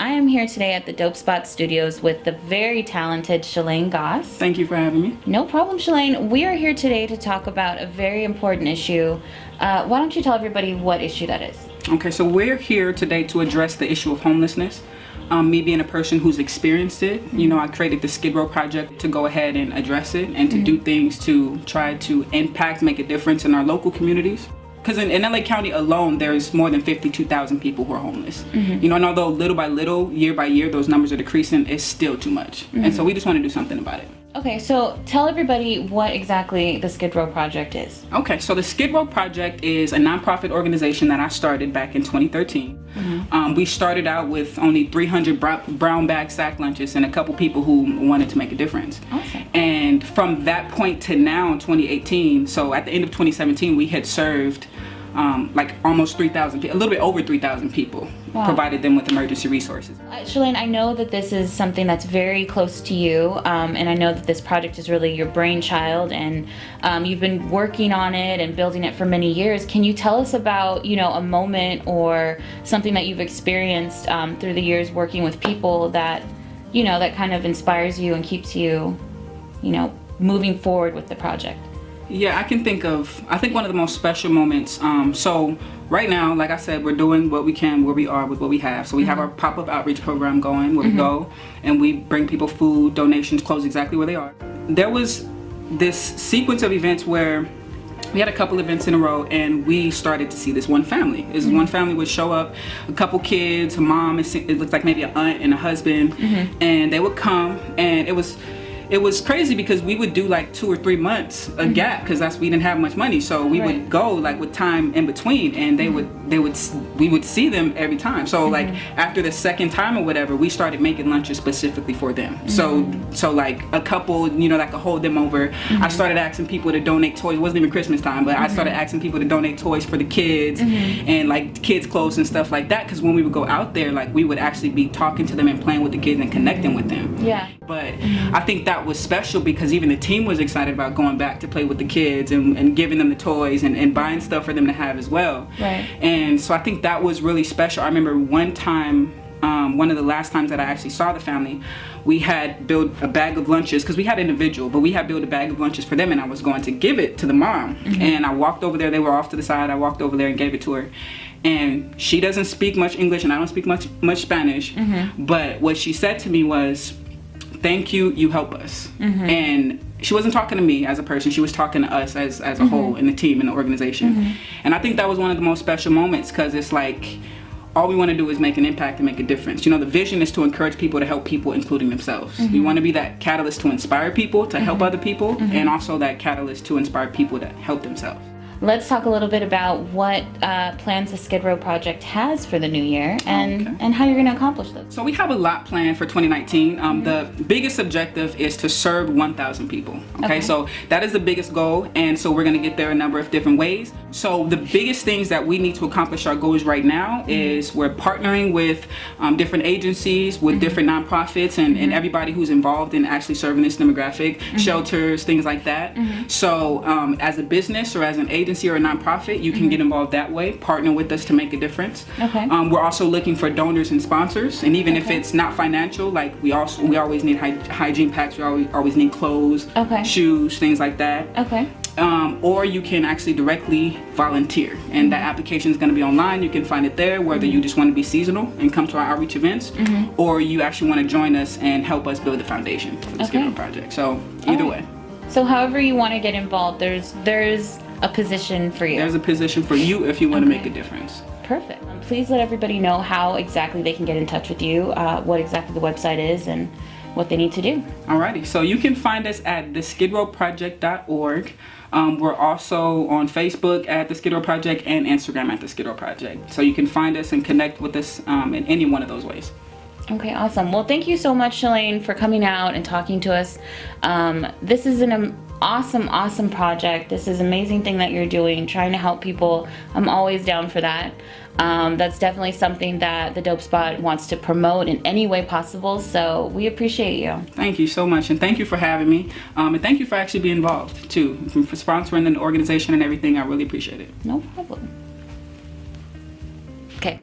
I am here today at the Dope Spot Studios with the very talented Shalane Goss. Thank you for having me. No problem, Shalane. We are here today to talk about a very important issue. Why don't you tell everybody what issue that is? Okay, so we're here today to address the issue of homelessness. Me being a person who's experienced it, I created the Skid Row Project to go ahead and address it and to do things to try to impact, make a difference in our local communities. Because in LA County alone, there's more than 52,000 people who are homeless. And although little by little, year by year, those numbers are decreasing, it's still too much. And so we just want to do something about it. Okay, so tell everybody what exactly the Skid Row Project is. Okay, so the Skid Row Project is a nonprofit organization that I started back in 2013. We started out with only 300 brown bag sack lunches and a couple people who wanted to make a difference. Awesome. And from that point to now in 2018, so at the end of 2017, we had served like almost 3,000 people, a little bit over 3,000 people. Wow. Provided them with emergency resources. Shalane, I know that this is something that's very close to you, and I know that this project is really your brainchild, and you've been working on it and building it for many years. Can you tell us about, a moment or something that you've experienced through the years working with people that, that kind of inspires you and keeps you, moving forward with the project? Yeah, I think one of the most special moments, so right now, like I said, we're doing what we can where we are with what we have. So we have our pop-up outreach program going where we go and we bring people food, donations, clothes exactly where they are. There was this sequence of events where we had a couple events in a row and we started to see this one family. This one family would show up, a couple kids, a mom, it looked like maybe an aunt and a husband, and they would come, and it was crazy because we would do like 2 or 3 months a gap because we didn't have much money, so we would go like with time in between, and we would see them every time. So like after the second time or whatever, we started making lunches specifically for them. So like a couple that could hold them over. I started asking people to donate toys. It wasn't even Christmas time, but I started asking people to donate toys for the kids and like kids clothes and stuff like that, because when we would go out there, like we would actually be talking to them and playing with the kids and connecting with them. Yeah. But I think that was special because even the team was excited about going back to play with the kids and giving them the toys and buying stuff for them to have as well. Right. And so I think that was really special. I remember one time, one of the last times that I actually saw the family, we had built a bag of lunches because we had individual, but we had built a bag of lunches for them, and I was going to give it to the mom. And I walked over there, they were off to the side, I walked over there and gave it to her. And she doesn't speak much English and I don't speak much Spanish, but what she said to me was, "Thank you, you help us." And she wasn't talking to me as a person, she was talking to us as a whole in the team, in the organization. And I think that was one of the most special moments because it's like, all we want to do is make an impact and make a difference. The vision is to encourage people to help people, including themselves. We want to be that catalyst to inspire people, to help other people, and also that catalyst to inspire people to help themselves. Let's talk a little bit about what plans the Skid Row Project has for the new year and how you're going to accomplish those. So we have a lot planned for 2019. The biggest objective is to serve 1,000 people. Okay, so that is the biggest goal, and so we're going to get there a number of different ways. So the biggest things that we need to accomplish our goals right now is we're partnering with different agencies, with different nonprofits, and everybody who's involved in actually serving this demographic, shelters, things like that. So as a business or as an agency or a nonprofit, you can get involved that way, partner with us to make a difference. We're also looking for donors and sponsors, and even if it's not financial, like we always need hygiene packs, we always need clothes, shoes, things like that. Or you can actually directly volunteer, and that application is going to be online. You can find it there, whether you just want to be seasonal and come to our outreach events, or you actually want to join us and help us build the foundation for the Skid Row Project. So either way. So however you want to get involved, there's a position for you. There's a position for you if you want to make a difference. Perfect. Please let everybody know how exactly they can get in touch with you, what exactly the website is, and what they need to do. Alrighty, so you can find us at theskidrowproject.org. We're also on Facebook at The Skid Row Project and Instagram at The Skid Row Project. So you can find us and connect with us in any one of those ways. Okay, awesome. Well, thank you so much, Shalane, for coming out and talking to us. This is an awesome project. This is an amazing thing that you're doing, trying to help people. I'm always down for that. That's definitely something that the Dope Spot wants to promote in any way possible, so we appreciate you. Thank you so much, and thank you for having me, and thank you for actually being involved too, for sponsoring the organization and everything. I really appreciate it. No problem. Okay.